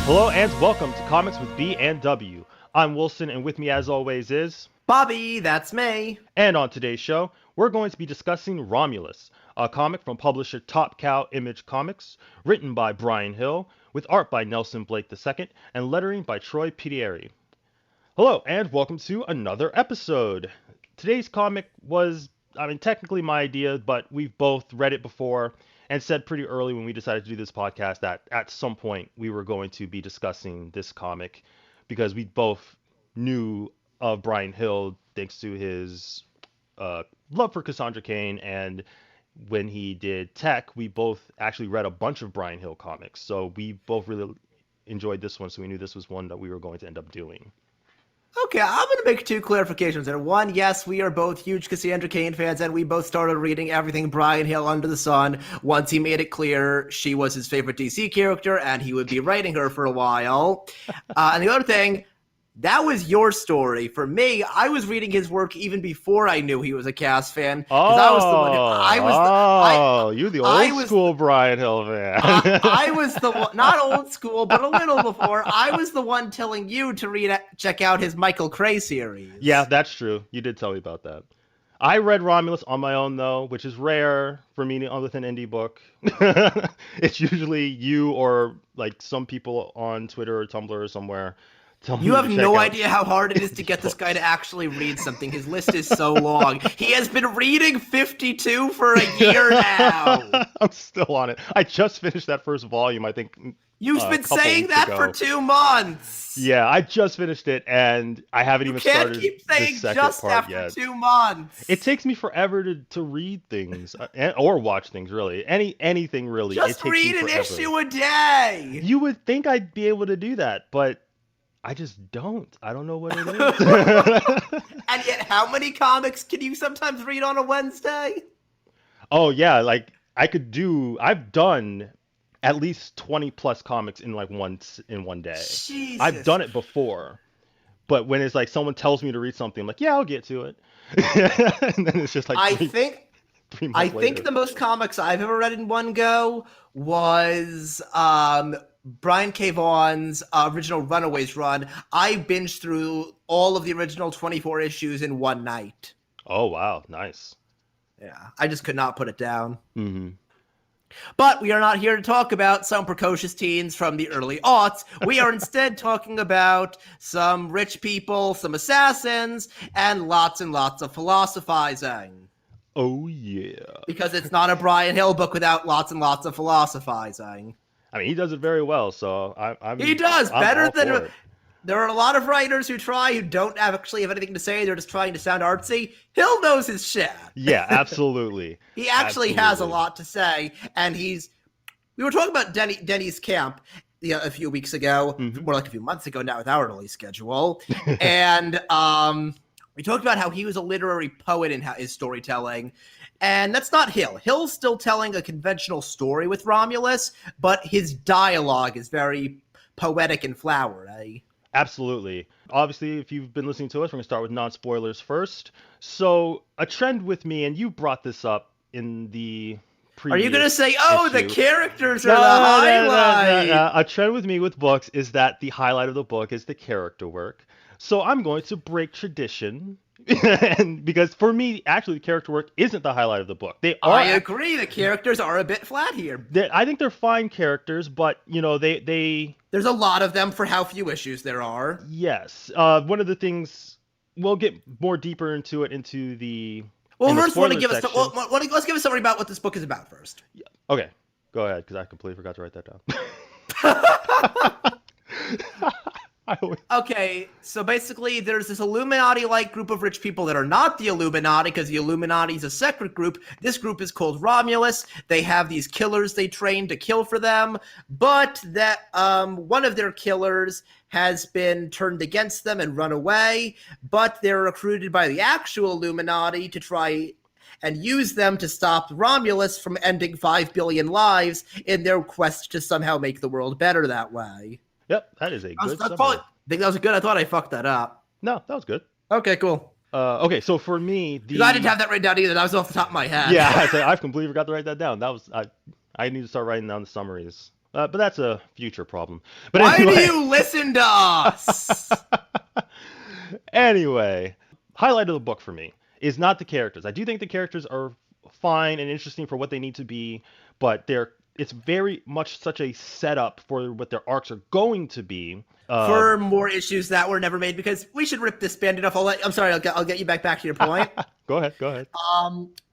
Hello and welcome to Comics with B and W. I'm Wilson, and with me as always is... Bobby, that's me. And on today's show, we're going to be discussing Romulus, a comic from publisher Top Cow Image Comics, written by Bryan Hill, with art by Nelson Blake II, and lettering by Troy Pidieri. Hello and welcome to another episode. Today's comic was, technically my idea, but we've both read it before and said pretty early when we decided to do this podcast that at some point we were going to be discussing this comic because we both knew of Bryan Hill thanks to his love for Cassandra Cain, and when he did Tech, we both actually read a bunch of Bryan Hill comics, so we both really enjoyed this one, so we knew this was one that we were going to end up doing. Okay, I'm going to make two clarifications there. One, yes, we are both huge Cassandra Cain fans, and we both started reading everything Bryan Hill under the sun once he made it clear she was his favorite DC character and he would be writing her for a while. And the other thing, that was your story. For me, I was reading his work even before I knew he was a Cass fan. I was the one you're the old school Bryan Hill fan. I was the one, not old school, but a little before. I was the one telling you to check out his Michael Cray series. Yeah, that's true. You did tell me about that. I read Romulus on my own, though, which is rare for me with an indie book. It's usually you or like some people on Twitter or Tumblr or somewhere. You have no idea how hard it is to get this guy to actually read something. His list is so long. He has been reading 52 for a year now. I'm still on it. I just finished that first volume, I think. You've been saying that for 2 months. Yeah, I just finished it, and I haven't even started the second part yet. You can't keep saying just after 2 months. It takes me forever to read things, or watch things, really. Anything, really. Just read an issue a day. You would think I'd be able to do that, but I just don't. I don't know what it is. And yet, how many comics can you sometimes read on a Wednesday? Oh, yeah. Like, I've done at least 20 plus comics in one day. Jesus. I've done it before. But when it's like someone tells me to read something, I'm like, yeah, I'll get to it. And then it's just like I months think later. the most comics I've ever read in one go was Brian K. Vaughan's original Runaways run. I binged through all of the original 24 issues in one night. Oh, wow. Nice. Yeah, I just could not put it down. Mm-hmm. But we are not here to talk about some precocious teens from the early aughts. We are instead talking about some rich people, some assassins, and lots of philosophizing. Oh, yeah. Because it's not a Bryan Hill book without lots and lots of philosophizing. I mean, he does it very well, so He does I'm better all than for it. There are a lot of writers who don't actually have anything to say. They're just trying to sound artsy. Hill knows his shit. Yeah, absolutely. He actually has a lot to say, and we were talking about Denny's camp a few weeks ago, more like a few months ago now with our release schedule, and we talked about how he was a literary poet in his storytelling. And that's not Hill. Hill's still telling a conventional story with Romulus, but his dialogue is very poetic and flowery. Absolutely. Obviously, if you've been listening to us, we're going to start with non-spoilers first. So, a trend with me, and you brought this up in the previous Are you going to say, issue. The characters are the highlight? No. A trend with me with books is that the highlight of the book is the character work. So, I'm going to break tradition. And because for me, actually, the character work isn't the highlight of the book. I agree. The characters are a bit flat here. I think they're fine characters, but there's a lot of them for how few issues there are. Yes. One of the things we'll get more deeper into the. Well, first, let's give us something about what this book is about first. Yeah. Okay, go ahead, because I completely forgot to write that down. Okay, so basically there's this Illuminati-like group of rich people that are not the Illuminati, because the Illuminati is a separate group. This group is called Romulus. They have these killers they train to kill for them, but that one of their killers has been turned against them and run away, but they're recruited by the actual Illuminati to try and use them to stop Romulus from ending 5 billion lives in their quest to somehow make the world better that way. Yep, that is a good summary. I think that was good. I thought I fucked that up. No, that was good. Okay, cool. Okay, so for me, I didn't have that written down either. That was off the top of my head. Yeah, I've completely forgot to write that down. I need to start writing down the summaries But that's a future problem. But Why do anyway. you listen to us? Anyway, highlight of the book for me is not the characters. I do think the characters are fine and interesting for what they need to be, but it's very much such a setup for what their arcs are going to be. For more issues that were never made, because we should rip this bandit off. I'm sorry, I'll get you back to your point. Go ahead.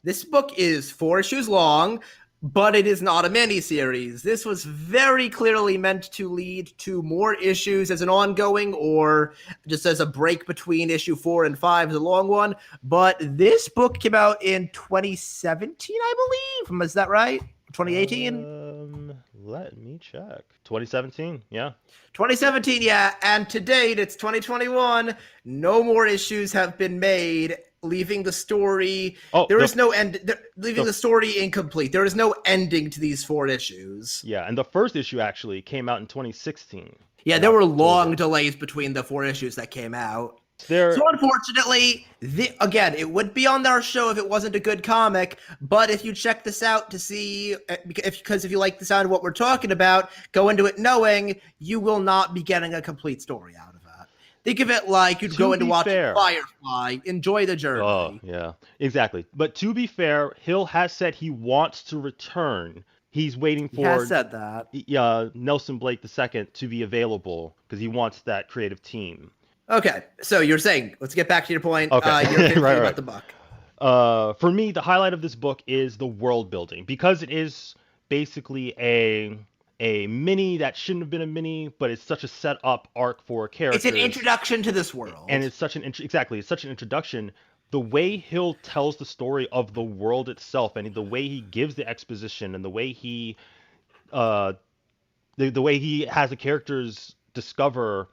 This book is 4 issues long, but it is not a miniseries. This was very clearly meant to lead to more issues as an ongoing, or just as a break between issue 4 and 5 as a long one. But this book came out in 2017, I believe. Is that right? 2018? Let me check. 2017, yeah. 2017, yeah. And to date, it's 2021. No more issues have been made, leaving the story. There is no end. Leaving the story incomplete. There is no ending to these 4 issues. Yeah, and the first issue actually came out in 2016. Yeah, there were long delays between the 4 issues that came out. So unfortunately, again, it would be on our show if it wasn't a good comic. But if you check this out to see, because if you like the sound of what we're talking about, go into it knowing you will not be getting a complete story out of it. Think of it like you'd go into watching Firefly. Enjoy the journey. Oh, yeah, exactly. But to be fair, Hill has said he wants to return. He's waiting for He has said that. Nelson Blake II to be available because he wants that creative team. Okay, so you're saying, let's get back to your point. Okay. You're right about the book. For me, the highlight of this book is the world building, because it is basically a mini that shouldn't have been a mini, but it's such a set up arc for characters. It's an introduction to this world, and it's such an introduction. The way Hill tells the story of the world itself, and the way he gives the exposition, and the way he the way he has the characters discover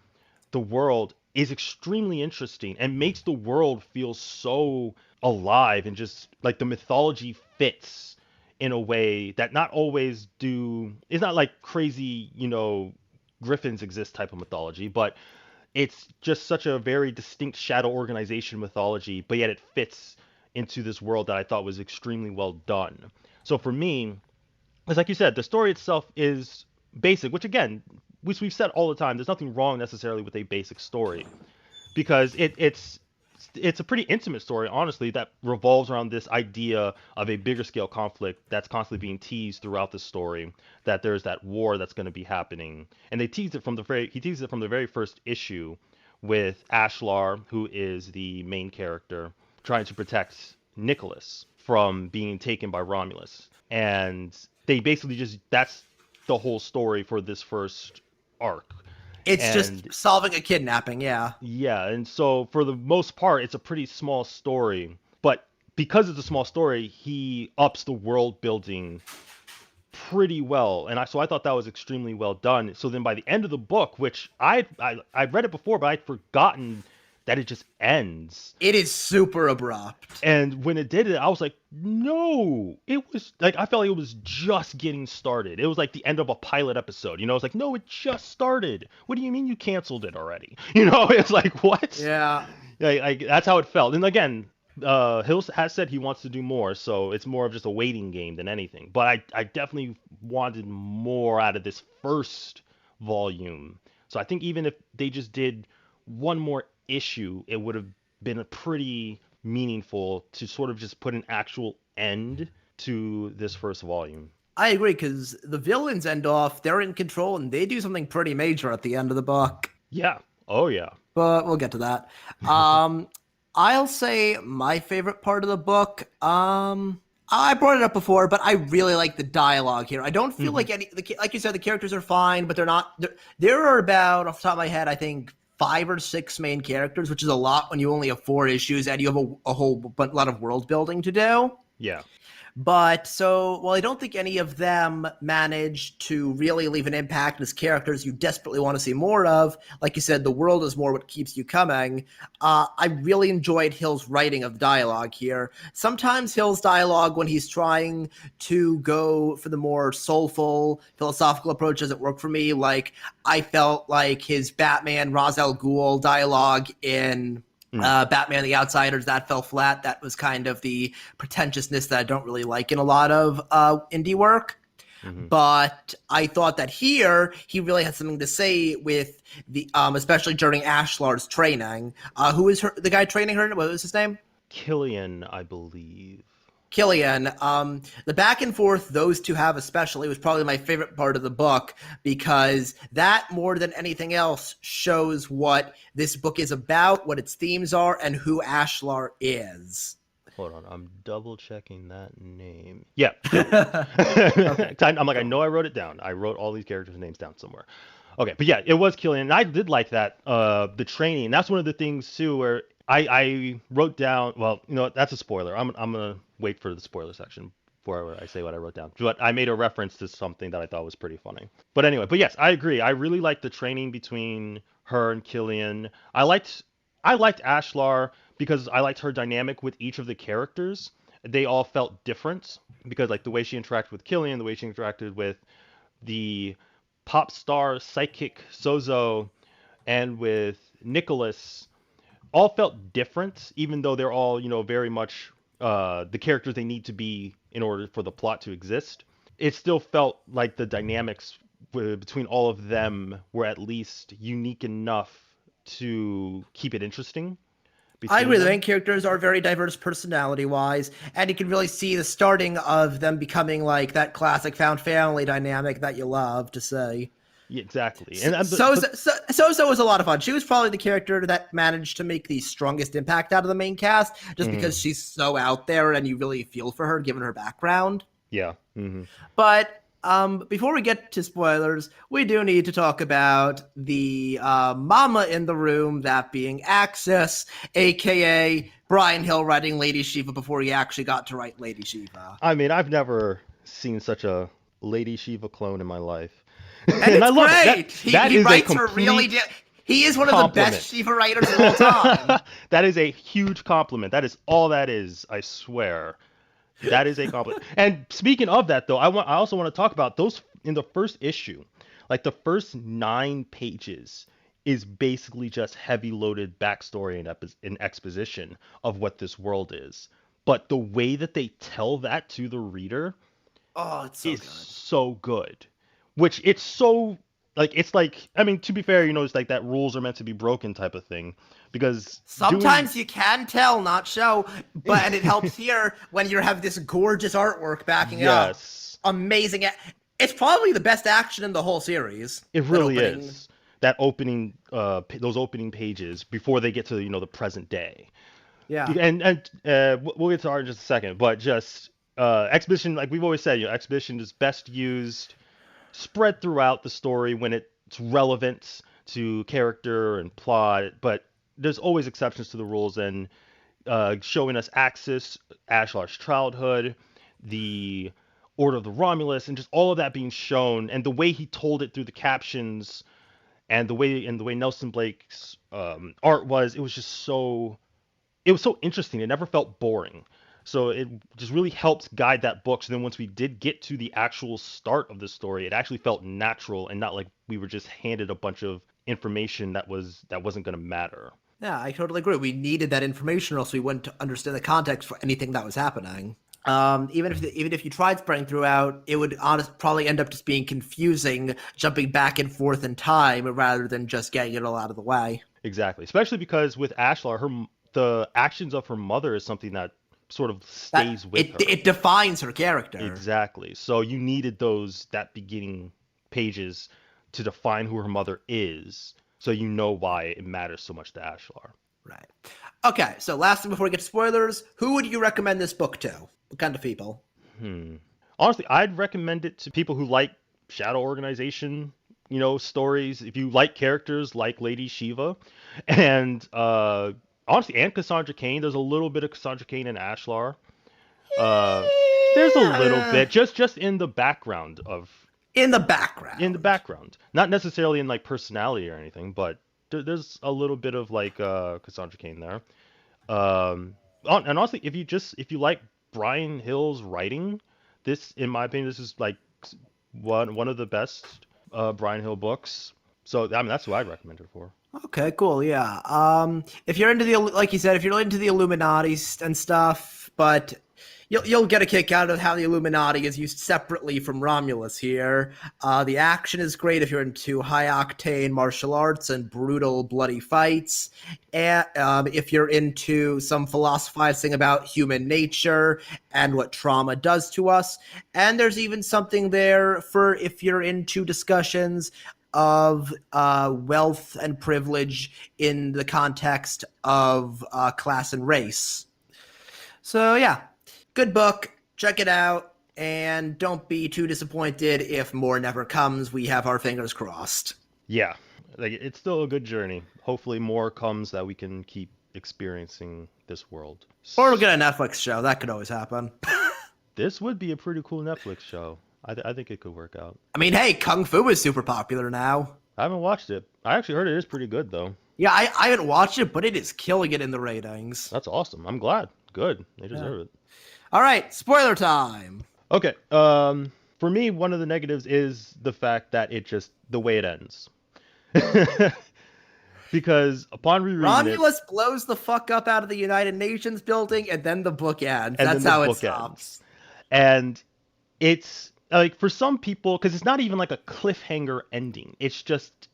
the world is extremely interesting and makes the world feel so alive, and just like the mythology fits in a way that not always do. It's not like crazy, griffins exist type of mythology, but it's just such a very distinct shadow organization mythology, but yet it fits into this world that I thought was extremely well done. So for me, it's like you said, the story itself is basic, which again, we've said all the time, there's nothing wrong necessarily with a basic story, because it's a pretty intimate story, honestly, that revolves around this idea of a bigger scale conflict that's constantly being teased throughout the story, that there's that war that's going to be happening. And he teased it from the very first issue with Ashlar, who is the main character, trying to protect Nicholas from being taken by Romulus. And they basically that's the whole story for this first arc. It's just solving a kidnapping, yeah. Yeah, and so for the most part, it's a pretty small story. But because it's a small story, he ups the world building pretty well. And so I thought that was extremely well done. So then by the end of the book, which I'd read it before, but I'd forgotten that it just ends. It is super abrupt. And when it did it, I was like, no, it was like, I felt like it was just getting started. It was like the end of a pilot episode, It's like, no, it just started. What do you mean you canceled it already? It's like, what? Yeah. Like that's how it felt. And again, Hill has said he wants to do more, so it's more of just a waiting game than anything. But I definitely wanted more out of this first volume. So I think even if they just did one more issue, it would have been a pretty meaningful to sort of just put an actual end to this first volume. I agree, because the villains end off, they're in control, and they do something pretty major at the end of the book. Yeah. Oh, yeah. But we'll get to that. I'll say my favorite part of the book, I brought it up before, but I really like the dialogue here. I don't feel like like you said, the characters are fine, but they're not. There are about, off the top of my head, I think 5 or 6 main characters, which is a lot when you only have 4 issues and you have a whole lot of world building to do. Yeah. But so, while I don't think any of them managed to really leave an impact as characters you desperately want to see more of, like you said, the world is more what keeps you coming. I really enjoyed Hill's writing of dialogue here. Sometimes Hill's dialogue, when he's trying to go for the more soulful, philosophical approach, doesn't work for me. Like, I felt like his Batman, Ra's al Ghul dialogue in Batman the Outsiders, that fell flat. That was kind of the pretentiousness that I don't really like in a lot of indie work. Mm-hmm. But I thought that here he really had something to say with the especially during Ashlar's training. Who is the guy training her? What was his name? Killian, I believe. Killian. The back and forth those two have, especially, was probably my favorite part of the book, because that more than anything else shows what this book is about, what its themes are, and who Ashlar is. Hold on, I'm double checking that name. Yeah, Okay. I'm like, I know I wrote it down. I wrote all these characters' names down somewhere. Okay, but yeah, it was Killian. And I did like that, the training. That's one of the things too, where I wrote down. Well, that's a spoiler. I'm gonna wait for the spoiler section before I say what I wrote down. But I made a reference to something that I thought was pretty funny. But anyway, but yes, I agree. I really liked the training between her and Killian. I liked Ashlar because I liked her dynamic with each of the characters. They all felt different because like the way she interacted with Killian, the way she interacted with the pop star psychic Sozo, and with Nicholas, all felt different, even though they're all very much the characters they need to be in order for the plot to exist. It still felt like the dynamics between all of them were at least unique enough to keep it interesting I between agree. The them. main characters are very diverse personality-wise, and you can really see the starting of them becoming like that classic found family dynamic that you love to see. Yeah, exactly. Sozo was a lot of fun. She was probably the character that managed to make the strongest impact out of the main cast, just Mhm. because she's so out there and you really feel for her given her background. Yeah. Hmm. But before we get to spoilers, we do need to talk about the mama in the room, that being Axis, aka Bryan Hill writing Lady Shiva before he actually got to write Lady Shiva. I mean, I've never seen such a Lady Shiva clone in my life, And and I it's love it. great. That He is a writes her really. complete He is one of the best compliment. Shiva writers of all time. That is a huge compliment. That is all that is. I swear. That is a compliment. And speaking of that, though, I also want to talk about those in the first issue. Like the first 9 pages is basically just heavy loaded backstory and exposition of what this world is. But the way that they tell that to the reader Oh, it's so is good. so good. Which it's so it's like, I mean, to be fair, it's like that rules are meant to be broken type of thing. Because doing Sometimes you can tell, not show, and it helps here when you have this gorgeous artwork backing it up. yes, Amazing. It's probably the best action in the whole series. it That really opening. is. That opening those opening pages before they get to the present day. Yeah. And we'll get to art in just a second, but just exposition, like we've always said, exposition is best used spread throughout the story when it's relevant to character and plot, but there's always exceptions to the rules. And showing us Axis, Ashlar's childhood, the Order of the Romulus, and just all of that being shown, and the way he told it through the captions, and the way Nelson Blake's art was, it was so interesting. It never felt boring. So it just really helped guide that book. So then once we did get to the actual start of the story, it actually felt natural and not like we were just handed a bunch of information that wasn't going to matter. Yeah, I totally agree. We needed that information, or else we wouldn't understand the context for anything that was happening. Even if you tried spreading throughout, it would probably end up just being confusing, jumping back and forth in time rather than just getting it all out of the way. Exactly. Especially because with Ashlar, the actions of her mother is something that sort of That stays with it her. it defines her character. Exactly. So you needed that beginning pages to define who her mother is, so you know why it matters so much to Ashlar. Right. Okay, so last thing before we get to spoilers, who would you recommend this book to? What kind of people? Hmm. Honestly, I'd recommend it to people who like shadow organization, stories. If you like characters like Lady Shiva, and honestly, and Cassandra Cain. There's a little bit of Cassandra Cain and Ashlar. Uh, there's a little Yeah. bit, just in the background of In the in the background. background, not necessarily in like personality or anything, but there's a little bit of like Cassandra Cain there. And honestly, if you like Bryan Hill's writing, this, in my opinion, this is like one of the best Bryan Hill books. So I mean, that's who I'd recommend it for. Okay, cool. Yeah. If you're into the, like you said, if you're into the Illuminati and stuff, but you'll get a kick out of how the Illuminati is used separately from Romulus here. The action is great if you're into high octane martial arts and brutal, bloody fights. And if you're into some philosophizing about human nature and what trauma does to us, and there's even something there for if you're into discussions of wealth and privilege in the context of class and race. So, yeah, good book. Check it out. And don't be too disappointed if more never comes. We have our fingers crossed. Yeah, like it's still a good journey. Hopefully, more comes that we can keep experiencing this world. Or we'll get a Netflix show. That could always happen. This would be a pretty cool Netflix show. I think it could work out. I mean, hey, Kung Fu is super popular now. I haven't watched it. I actually heard it is pretty good though. Yeah, I haven't watched it, but it is killing it in the ratings. That's awesome. I'm glad. Good. They deserve it. All right, spoiler time. Okay. For me, one of the negatives is the fact that the way it ends. Because upon rereading Romulus blows the fuck up out of the United Nations building, and then the book ends. And That's then the how it book stops. and it's like for some people, because it's not even like a cliffhanger ending. It's just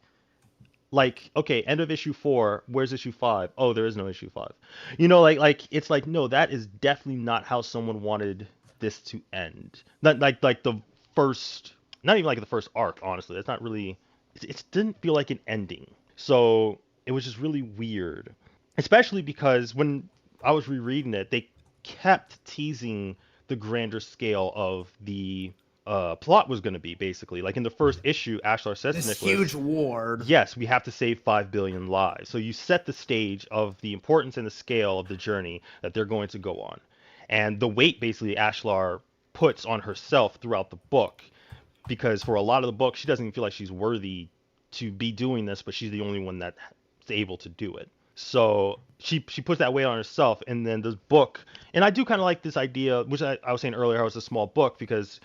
like, okay, end of issue 4. Where's issue 5? Oh, there is no issue 5. Like it's like, no, that is definitely not how someone wanted this to end. Not like the first, not even like the first arc. Honestly, it's not really. It didn't feel like an ending. So it was just really weird, especially because when I was rereading it, they kept teasing the grander scale of the plot was going to be basically like in the first issue. Ashlar says to This Nicholas, huge war. yes, we have to save 5 billion lives. So you set the stage of the importance and the scale of the journey that they're going to go on. And the weight basically Ashlar puts on herself throughout the book, because for a lot of the book, she doesn't even feel like she's worthy to be doing this, but she's the only one that's able to do it. So she puts that weight on herself, and then this book, and I do kind of like this idea, which I was saying earlier, how it's a small book because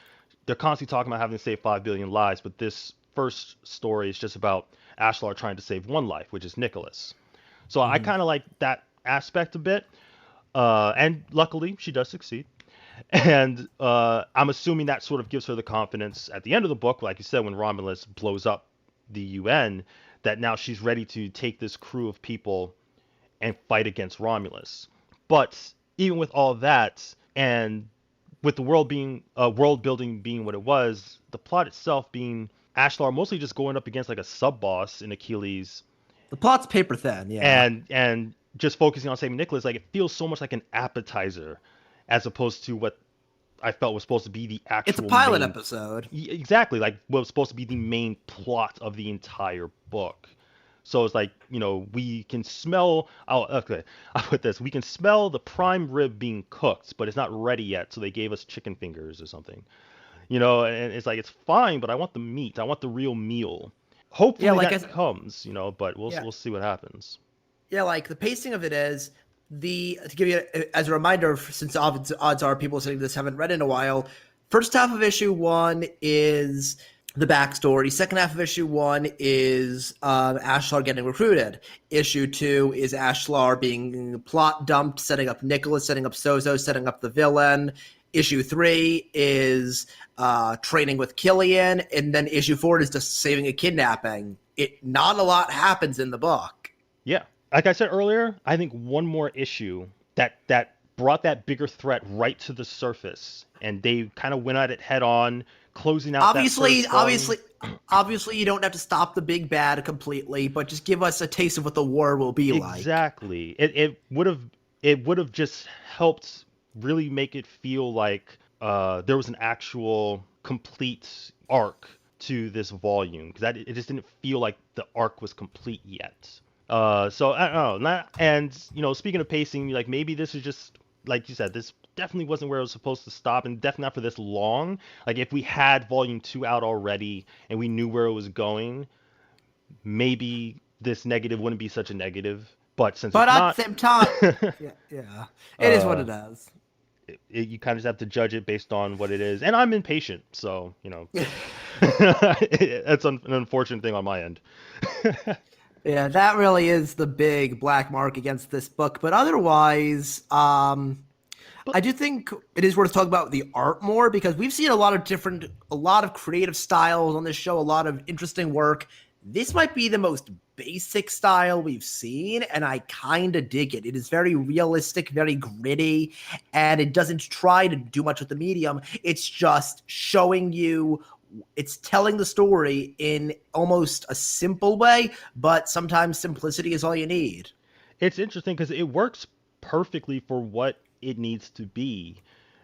they're constantly talking about having to save 5 billion lives, but this first story is just about Ashlar trying to save one life, which is Nicholas. So I kind of like that aspect a bit, and luckily she does succeed. And I'm assuming that sort of gives her the confidence at the end of the book, like you said, when Romulus blows up the UN, that now she's ready to take this crew of people and fight against Romulus. But even with all that, and with the world building being what it was, the plot itself being Ashlar mostly just going up against like a sub boss in Achilles, The plot's paper thin, yeah. and just focusing on saving Nicholas, like it feels so much like an appetizer, as opposed to what I felt was supposed to be the actual. It's a pilot episode. Exactly, like what was supposed to be the main plot of the entire book. So it's like, we can smell. Oh, okay. I'll put this. We can smell the prime rib being cooked, but it's not ready yet. So they gave us chicken fingers or something. And it's like, it's fine, but I want the meat. I want the real meal. Hopefully that comes. But we'll see what happens. Yeah, like the pacing of it is to give you as a reminder, since odds are people listening to this haven't read in a while. First half of issue 1 is the backstory. Second half of issue 1 is Ashlar getting recruited. Issue 2 is Ashlar being plot dumped, setting up Nicholas, setting up Sozo, setting up the villain. Issue 3 is training with Killian, and then issue 4 is just saving a kidnapping. Not a lot happens in the book. Yeah, like I said earlier, I think one more issue that brought that bigger threat right to the surface, and they kind of went at it head on. Closing out obviously you don't have to stop the big bad completely, but just give us a taste of what the war will be like. Exactly. It would have just helped really make it feel like there was an actual complete arc to this volume, because it just didn't feel like the arc was complete yet. So I don't know. And speaking of pacing, like maybe this is just like you said, this definitely wasn't where it was supposed to stop, and definitely not for this long. Like if we had volume 2 out already and we knew where it was going, maybe this negative wouldn't be such a negative. But since it's not, at the same time, yeah, it is what it is. You kind of just have to judge it based on what it is, and I'm impatient, so that's an unfortunate thing on my end. Yeah, that really is the big black mark against this book. But otherwise, But I do think it is worth talking about the art more because we've seen a lot of creative styles on this show, a lot of interesting work. This might be the most basic style we've seen, and I kind of dig it. It is very realistic, very gritty, and it doesn't try to do much with the medium. It's just showing you, it's telling the story in almost a simple way, but sometimes simplicity is all you need. it's interesting because it works perfectly for what it needs to be,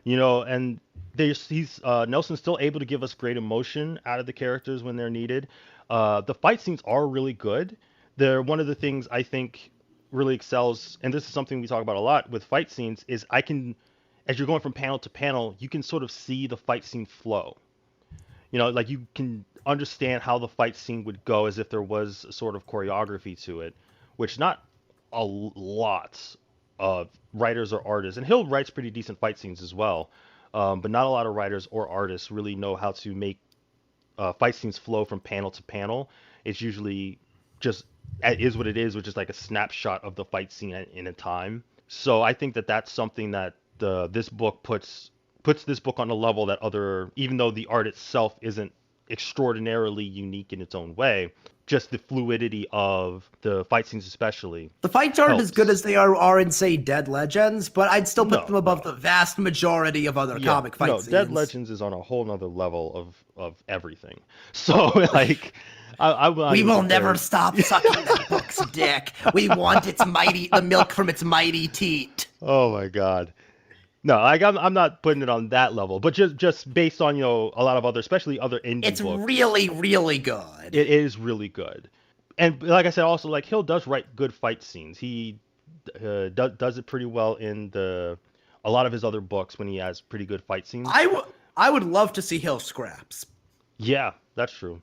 you know. And he's Nelson's still able to give us great emotion out of the characters when they're needed. The fight scenes are really good. They're one of the things I think really excels, and this is something we talk about a lot with fight scenes. Is I can, as you're going from panel to panel, you can sort of see the fight scene flow. You know, like you can understand how the fight scene would go as if there was a sort of choreography to it, which not a lot of writers or artists, and Hill writes pretty decent fight scenes as well, but not a lot of writers or artists really know how to make fight scenes flow from panel to panel. It's usually just it is what it is, which is like a snapshot of the fight scene in a time. So I think that that's something that this book puts this book on a level that other, even though the art itself isn't extraordinarily unique in its own way, just the fluidity of the fight scenes especially The fights aren't as good helps. as they are in, say, Dead Legends, but I'd still put them No, above no. the vast majority of other Yeah, comic fight no, Dead scenes. Legends is on a whole nother level of everything. So like I will not We even will never compare. stop sucking that book's dick. We want the milk from its mighty teat. Oh my God. No, like I'm not putting it on that level, but just based on, you know, a lot of other, especially other indie It's books, really, really good. it is really good. And like I said, also like Hill does write good fight scenes. He does it pretty well in the a lot of his other books when he has pretty good fight I scenes. w- I would love to see Hill scraps. Yeah, that's true.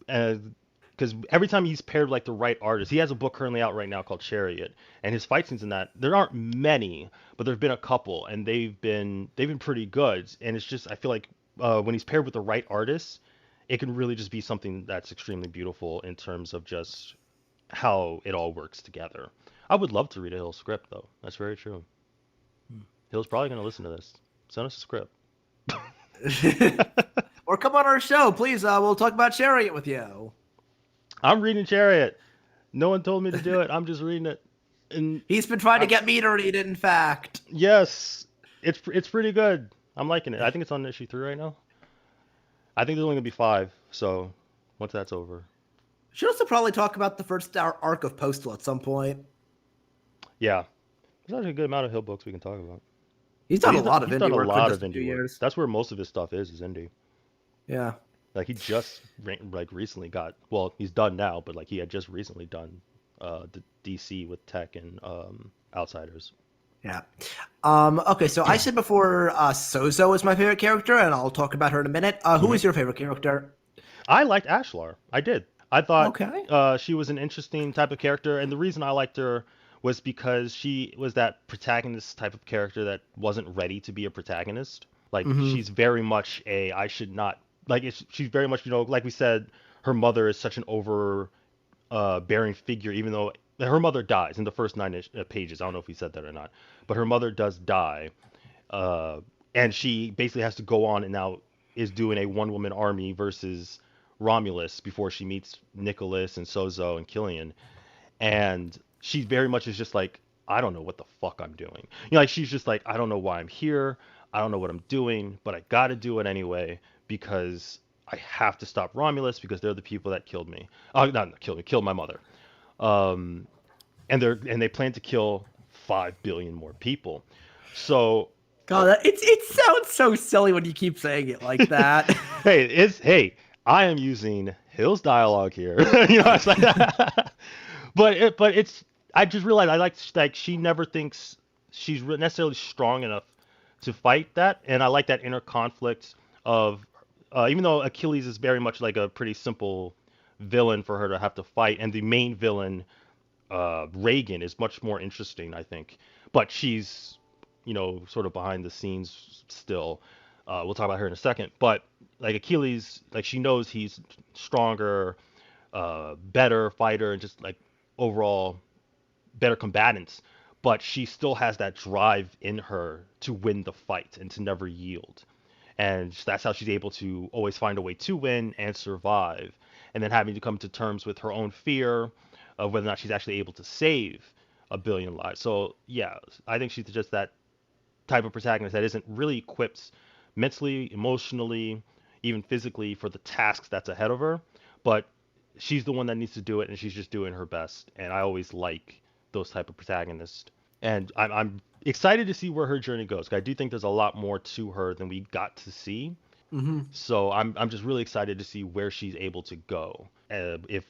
Because every time he's paired with, like, the right artist, he has a book currently out right now called Chariot, and his fight scenes in that, there aren't many, but there've been a couple, and they've been pretty good. And it's just, I feel like when he's paired with the right artist, it can really just be something that's extremely beautiful in terms of just how it all works together. I would love to read a Hill script though. That's very true. Hill's probably gonna listen to this. Send us a script. Or come on our show, please. We'll talk about Chariot with you. I'm reading Chariot. No one told me to do it. I'm just reading it. And He's been trying to I, get me to read it, in fact. yes, it's pretty good. I'm liking it. I think it's on issue 3 right now. I think there's only gonna be 5. So once that's over, Should also probably talk about the first arc of Postal at some point. yeah, there's actually a good amount of Hill books we can talk about. He's But done a lot of he's done indie a work for lot just of a few indie work. years. That's where most of his stuff is indie. Yeah. Like he just like recently got, well, he's done now, but like he had just recently done the DC with Tech and Outsiders. Yeah. Okay, so I said before Sozo is my favorite character, and I'll talk about her in a minute. Who Hmm. is your favorite character? I liked Ashlar. I did. I thought Okay. she was an interesting type of character, and the reason I liked her was because she was that protagonist type of character that wasn't ready to be a protagonist. Like Mm-hmm. she's very much a I should not like. She's very much, you know, like we said, her mother is such an over bearing figure, even though her mother dies in the first 9 pages. I don't know if we said that or not, but her mother does die, uh, and she basically has to go on and now is doing a one woman army versus Romulus before she meets Nicholas and Sozo and Killian, and she very much is just like, I don't know what the fuck I'm doing. You know, like she's just like, I don't know why I'm here. I don't know what I'm doing, but I got to do it anyway because I have to stop Romulus because they're the people that killed me. Oh, not killed me, killed my mother. Um, and they plan to kill 5 billion more people. So, God, it sounds so silly when you keep saying it like that. hey, I am using Hill's dialogue here. You know, it's like, but it's, I just realized I like she never thinks she's necessarily strong enough to fight that, and I like that inner conflict of even though Achilles is very much like a pretty simple villain for her to have to fight, and the main villain Reagan is much more interesting, I think. But she's, you know, sort of behind the scenes still. We'll talk about her in a second. But like Achilles, like she knows he's stronger. better fighter and just like overall better combatants, but she still has that drive in her to win the fight and to never yield. And that's how she's able to always find a way to win and survive. And then having to come to terms with her own fear of whether or not she's actually able to save a billion lives. So yeah, I think she's just that type of protagonist that isn't really equipped mentally, emotionally, even physically for the tasks that's ahead of her. But she's the one that needs to do it, and she's just doing her best. And I always like those type of protagonists. And I'm excited to see where her journey goes. 'Cause I do think there's a lot more to her than we got to see. Hmm. So I'm just really excited to see where she's able to go if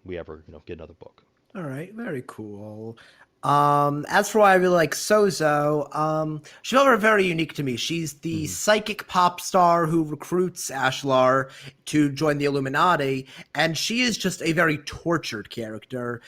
we ever get another book. All right, very cool. As for why I really like Sozo, she felt very unique to me. She's the Hmm. psychic pop star who recruits Ashlar to join the Illuminati, and she is just a very tortured character.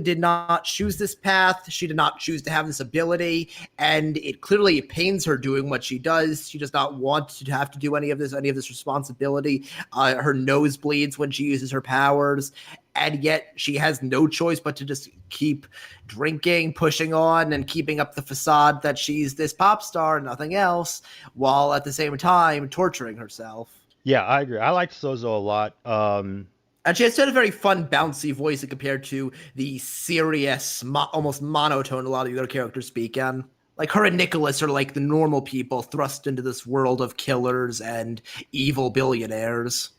Did not choose this path. She did not choose to have this ability, and it clearly pains her doing what she does. She does not want to have to do any of this responsibility. Her nose bleeds when she uses her powers, and yet she has no choice but to just keep drinking, pushing on, and keeping up the facade that she's this pop star and nothing else, while at the same time torturing herself. Yeah, I agree. I liked Sozo a lot. And she has a very fun, bouncy voice compared to the serious, almost monotone a lot of the other characters speak in. Like her and Nicholas are like the normal people thrust into this world of killers and evil billionaires.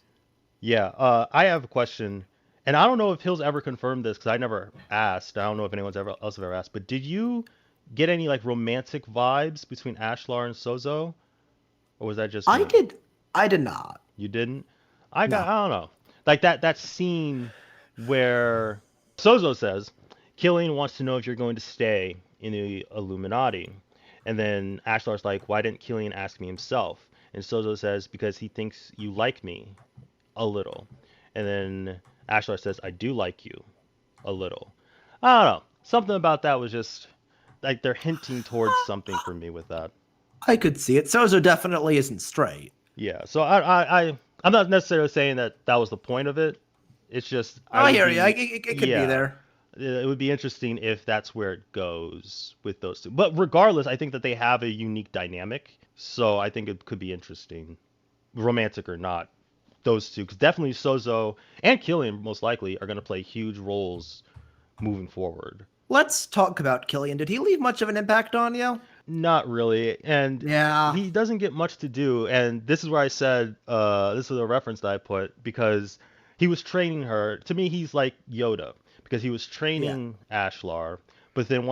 Yeah, I have a question, and I don't know if Hill's ever confirmed this because I never asked. I don't know if anyone's ever asked, but did you get any like romantic vibes between Ashlar and Sozo, or was that just I me? did. I did not. You didn't? No. I don't know. Like that scene where Sozo says, Killian wants to know if you're going to stay in the Illuminati. And then Ashlar's like, why didn't Killian ask me himself? And Sozo says, because he thinks you like me a little. And then Ashlar says, I do like you a little. I don't know. Something about that was just like they're hinting towards something for me with that. I could see it. Sozo definitely isn't straight. Yeah, so I'm not necessarily saying that that was the point of it. It's just I I would hear you. be It could be yeah, there. it would be interesting if that's where it goes with those two. But regardless, I think that they have a unique dynamic, so I think it could be interesting, romantic or not. Those two, because definitely Sozo and Killian most likely are going to play huge roles moving forward. Let's talk about Killian. Did he leave much of an impact on you? Not really, and Yeah. he doesn't get much to do. And this is where I said, this is a reference that I put because he was training her. To me, he's like Yoda because he was Yeah. training Ashlar, but then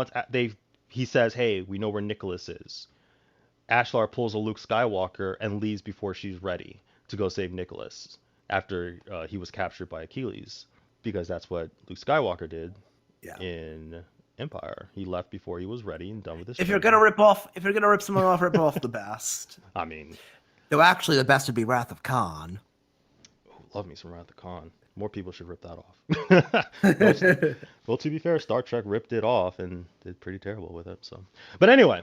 he says, "Hey, we know where Nicholas is." Ashlar pulls a Luke Skywalker and leaves before she's ready to go save Nicholas after he was captured by Achilles, because that's what Luke Skywalker did Yeah. in Empire. He left before he was ready and done with his If you're gonna training. rip someone off, rip off the best. I mean, Though actually, the best would be Wrath of Khan. love me some Wrath of Khan. More people should rip that off. Well, well, to be fair, Star Trek ripped it off and did pretty terrible with it. So, but anyway,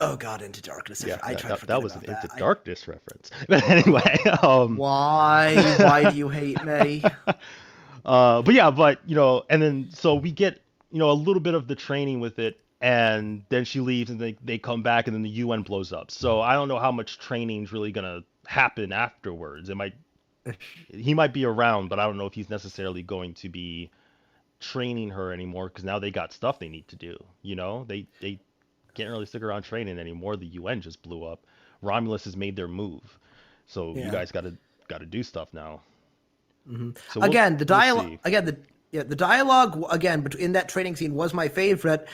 Oh God, Into Darkness. yeah, I tried to that forget was an about Into that. Darkness reference. But anyway, Why? Why do you hate me? but yeah, but and then so we get a little bit of the training with it, and then she leaves, and they come back, and then the UN blows up. So I don't know how much training's really gonna happen afterwards. He might be around, but I don't know if he's necessarily going to be training her anymore because now they got stuff they need to do. They can't really stick around training anymore. The UN just blew up. Romulus has made their move, so you Yeah. guys got to do stuff now. Hmm. So Again, the we'll dialogue. see. Again, the dialogue again in that training scene was my favorite,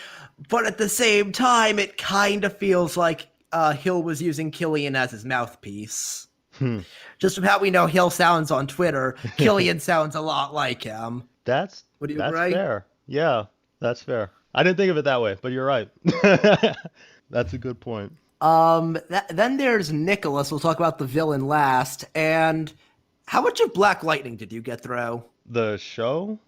but at the same time, it kind of feels like Hill was using Killian as his mouthpiece. Hmm. Just from how we know Hill sounds on Twitter, Killian sounds a lot like him. That's Would you that's agree? fair. Yeah, that's fair. I didn't think of it that way, but you're right. That's a good point. Then there's Nicholas. We'll talk about the villain last. And how much of Black Lightning did you get through? The show,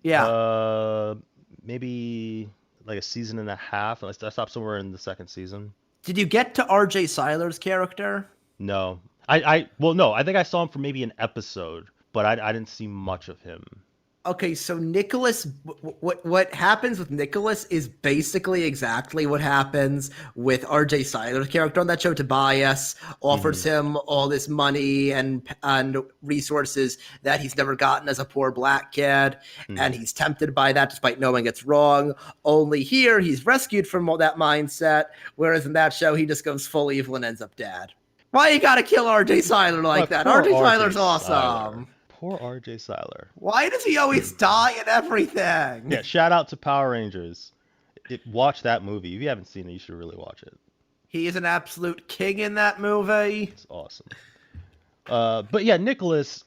Yeah. uh, maybe like a season and a half. I stopped somewhere in the second season. Did you get to R.J. Seiler's character? No, well, no, I think I saw him for maybe an episode, but I didn't see much of him. Okay, so Nicholas, what happens with Nicholas is basically exactly what happens with R.J. Seiler's character on that show. Tobias offers him all this money and resources that he's never gotten as a poor black kid, and he's tempted by that despite knowing it's wrong. Only here, he's rescued from all that mindset, whereas in that show, he just goes full evil and ends up dead. Why you gotta kill R.J. Seiler like that? Poor R.J. Seiler's R.J. Seiler. awesome. Poor R.J. Seiler. Why does he always die in everything? Yeah, shout out to Power Rangers. Watch that movie. If you haven't seen it, you should really watch it. He is an absolute king in that movie. It's awesome. But yeah, Nicholas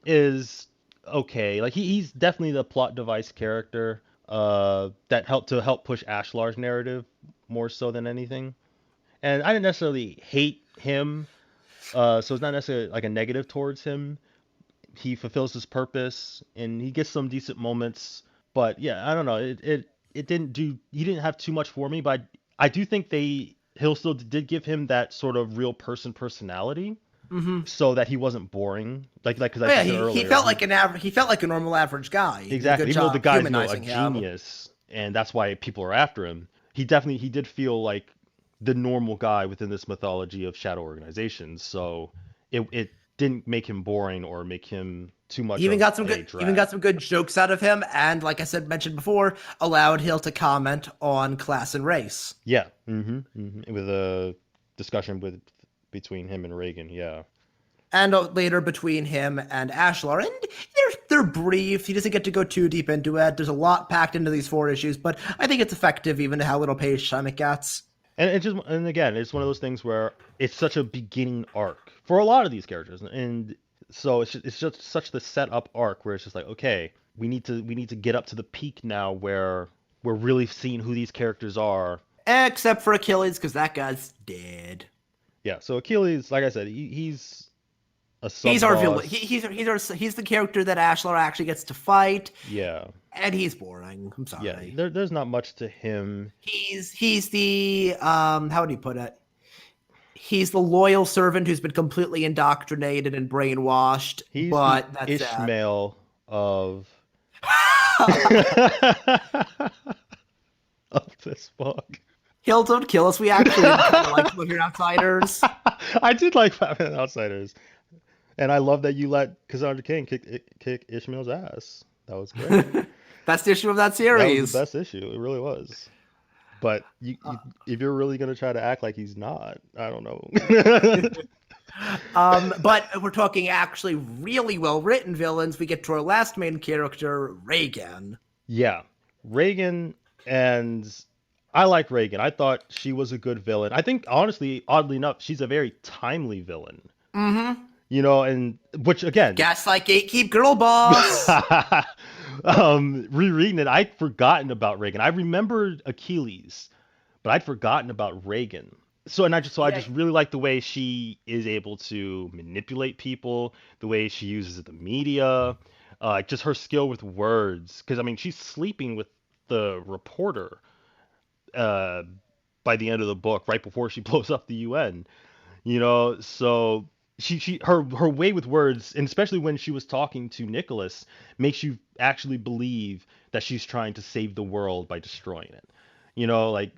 is okay. Like he's definitely the plot device character that help push Ashlar's narrative more so than anything. And I didn't necessarily hate him, so it's not necessarily like a negative towards him. He fulfills his purpose and he gets some decent moments. But yeah, I don't know. It didn't do. He didn't have too much for me. But I do think Hill still did give him that sort of real personality, so that he wasn't boring. Like because I said earlier, he felt like he felt like a normal average guy. Exactly. Even though the guy's a genius, and that's why people are after him. He did feel like the normal guy within this mythology of shadow organizations. So it didn't make him boring or make him too much. Even got some good jokes out of him, and like I mentioned before, allowed Hill to comment on class and race. Yeah, with a discussion between him and Reagan. Yeah, and later between him and Ashlar, and they're brief. He doesn't get to go too deep into it. There's a lot packed into these 4 issues, but I think it's effective even to how little page time it gets. And again, it's one of those things where it's such a beginning arc for a lot of these characters, and so it's just such the setup arc where it's just like, okay, we need to get up to the peak now where we're really seeing who these characters are. Except for Achilles, because that guy's dead. Yeah, so Achilles, like I said, he's a sub-boss. He's our villain. He's the character that Ashlar actually gets to fight. Yeah. And he's boring. I'm sorry. Yeah, there's not much to him. He's the how do you put it? He's the loyal servant who's been completely indoctrinated and brainwashed. He's but the that's Ishmael of of this book. Hill, don't kill us. We actually kind of like Living Outsiders. I did like Living Outsiders, and I love that you let Cassandra Cain kick Ishmael's ass. That was great. Best issue of that series. That was the best issue. It really was. But if you're really going to try to act like he's not, I don't know. But we're talking actually really well-written villains. We get to our last main character, Reagan. Yeah. Reagan, and I like Reagan. I thought she was a good villain. I think, honestly, oddly enough, she's a very timely villain. Mm-hmm. You know, and which, again... Gaslight Gatekeep Girl Boss! Rereading it, I'd forgotten about Reagan. I remembered Achilles, but I'd forgotten about Reagan. I just really like the way she is able to manipulate people, the way she uses the media, just her skill with words. Because I mean, she's sleeping with the reporter by the end of the book, right before she blows up the UN. You know, so her way with words, and especially when she was talking to Nicholas, makes you actually believe that she's trying to save the world by destroying it. You know, like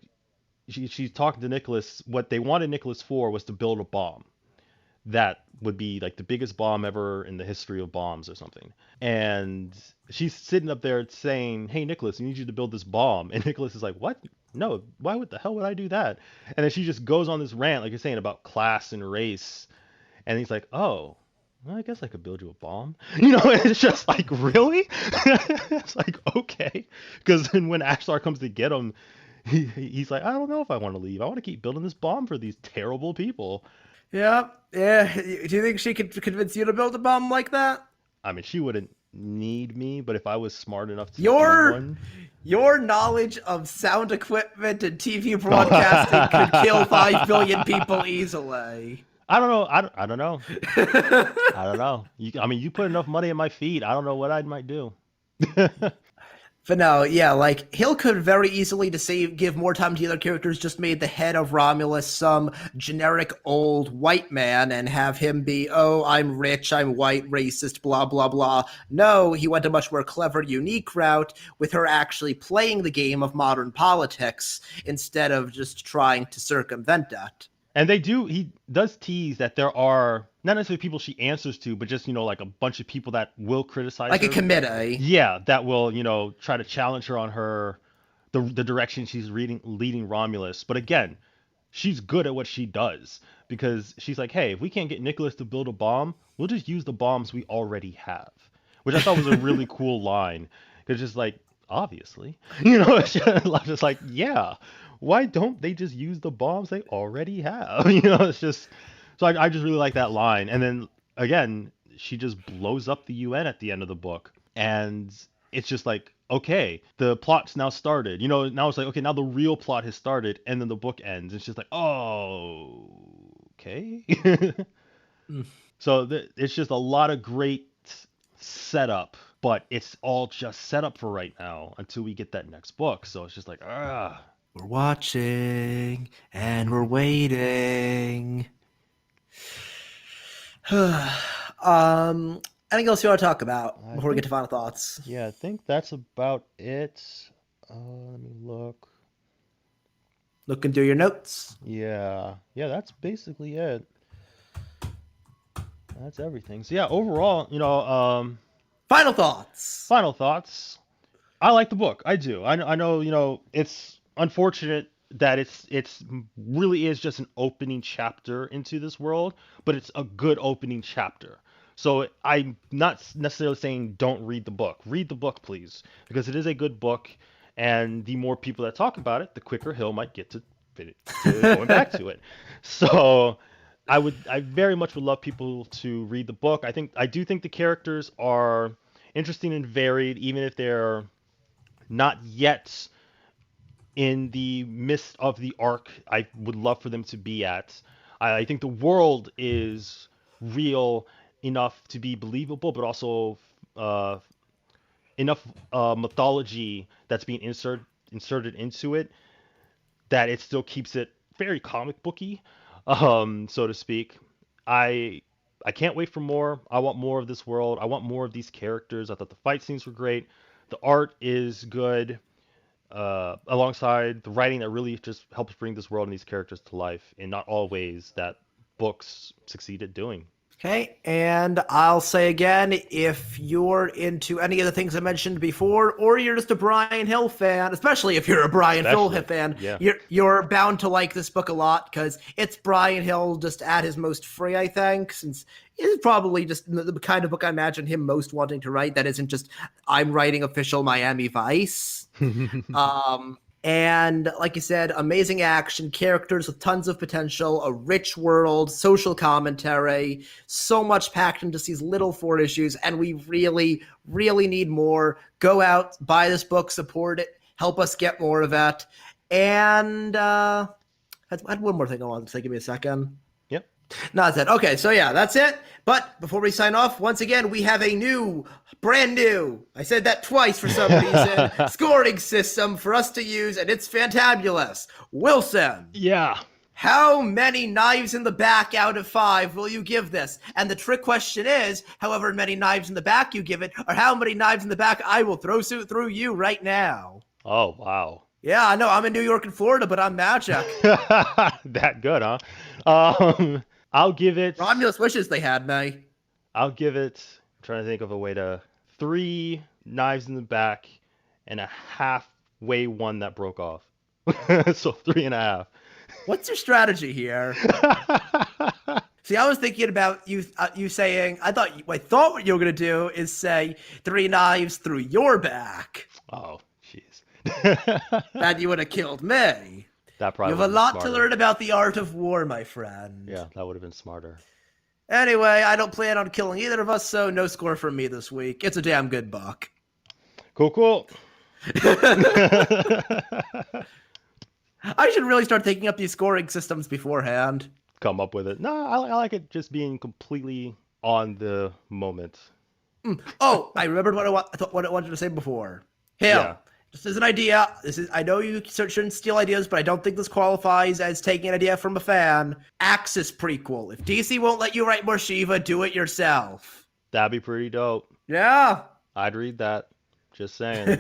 she's talking to Nicholas. What they wanted Nicholas for was to build a bomb that would be like the biggest bomb ever in the history of bombs or something. And she's sitting up there saying, "Hey, Nicholas, I need you to build this bomb." And Nicholas is like, "What? No, what the hell would I do that?" And then she just goes on this rant, like you're saying, about class and race. And he's like, "Oh, well, I guess I could build you a bomb." You know, and it's just like, really? It's like, okay. Because then when Ashlar comes to get him, he's like, "I don't know if I want to leave. I want to keep building this bomb for these terrible people." Yeah. Do you think she could convince you to build a bomb like that? I mean, she wouldn't need me, but if I was smart enough to Your knowledge of sound equipment and TV broadcasting could kill 5 billion people easily. I don't know. I don't know. I don't know. You put enough money at my feet. I don't know what I might do. But no, yeah, like Hill could very easily to save give more time to the other characters, just made the head of Romulus some generic old white man and have him be, oh, I'm rich, I'm white, racist, blah blah blah. No, he went a much more clever, unique route with her actually playing the game of modern politics instead of just trying to circumvent that. And he does tease that there are not necessarily people she answers to, but just, like a bunch of people that will criticize Like a her. committee. Yeah, that will, try to challenge her on the direction she's leading Romulus. But again, she's good at what she does because she's like, hey, if we can't get Nicholas to build a bomb, we'll just use the bombs we already have, which I thought was a really cool line. Because just like, obviously, it's just like, yeah, why don't they just use the bombs they already have? It's just, so I just really like that line. And then again, she just blows up the UN at the end of the book. And it's just like, okay, the plot's now started. Now it's like, okay, now the real plot has started, and then the book ends. It's just like, oh, okay. Mm. So it's just a lot of great setup, but it's all just set up for right now until we get that next book. So it's just like, ah. We're watching and we're waiting. Anything else you want to talk about before we get to final thoughts? Yeah, I think that's about it. Let me look. Looking through your notes. Yeah, that's basically it. That's everything. So yeah, overall, Final thoughts. final thoughts. I like the book. I do. I know, it's unfortunate that it's really is just an opening chapter into this world, but it's a good opening chapter. So I'm not necessarily saying don't read the book. Read the book, please, because it is a good book, and the more people that talk about it, the quicker Hill might get to going back to it. So I very much would love people to read the book. I do think the characters are interesting and varied, even if they're not yet in the midst of the arc I would love for them to be at. I think the world is real enough to be believable, but also uh, enough mythology that's being inserted into it that it still keeps it very comic booky, so to speak. I I can't wait for more. I want more of this world. I want more of these characters. I thought the fight scenes were great. The art is good, alongside the writing that really just helps bring this world and these characters to life in not all ways that books succeed at doing. Okay, and I'll say again, if you're into any of the things I mentioned before, or you're just a Bryan Hill fan, especially if you're a Bryan Hill fan, yeah. you're bound to like this book a lot because it's Bryan Hill just at his most free, I think, since it's probably just the kind of book I imagine him most wanting to write that isn't just I'm writing official Miami Vice. And like you said, amazing action, characters with tons of potential, a rich world, social commentary, so much packed into these little 4 issues, and we really, really need more. Go out, buy this book, support it, help us get more of it. And I had one more thing I wanted to say. Give me a second. Yep. No, that's it. Okay, so yeah, that's it. But before we sign off, once again, we have a brand new, I said that twice for some reason, scoring system for us to use, and it's fantabulous. Wilson. Yeah. How many knives in the back out of 5 will you give this? And the trick question is, however many knives in the back you give it, or how many knives in the back I will throw through you right now. Oh, wow. Yeah, I know. I'm in New York and Florida, but I'm magic. That good, huh? I'll give it. Romulus wishes they had me. I'll give it. I'm trying to think of a way to 3 knives in the back and a halfway one that broke off. So 3.5. What's your strategy here? See, I was thinking about you saying. I thought what you were gonna do is say 3 knives through your back. Oh, jeez. And you would have killed me. That probably. You have a lot to learn about the art of war, my friend. Yeah, that would have been smarter. Anyway, I don't plan on killing either of us, so no score from me this week. It's a damn good book. Cool. I should really start taking up these scoring systems beforehand. Come up with it. No, I like it just being completely on the moment. Oh, I remembered what I wanted to say before. Hill. Yeah. Just as an idea, I know you shouldn't steal ideas, but I don't think this qualifies as taking an idea from a fan. Axis prequel. If DC won't let you write more Shiva, do it yourself. That'd be pretty dope. Yeah. I'd read that. Just saying.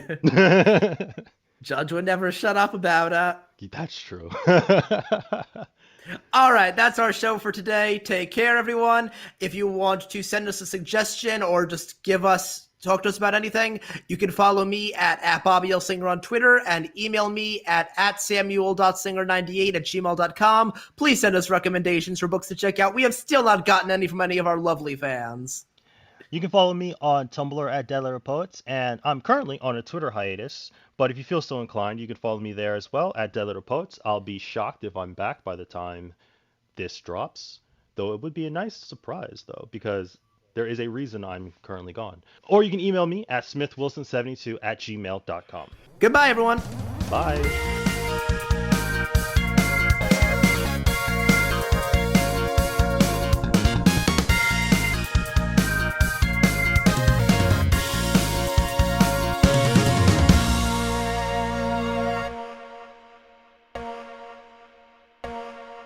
Judge would never shut up about it. That's true. All right, that's our show for today. Take care, everyone. If you want to send us a suggestion or just talk to us about anything, you can follow me at Bobby L. Singer on Twitter and email me at samuel.singer98@gmail.com. Please send us recommendations for books to check out. We have still not gotten any from any of our lovely fans. You can follow me on Tumblr at Dead Letter Poets, and I'm currently on a Twitter hiatus, but if you feel so inclined, you can follow me there as well at Dead Letter Poets. I'll be shocked if I'm back by the time this drops, though it would be a nice surprise, though, because there is a reason I'm currently gone. Or you can email me at smithwilson72@gmail.com. Goodbye, everyone. Bye.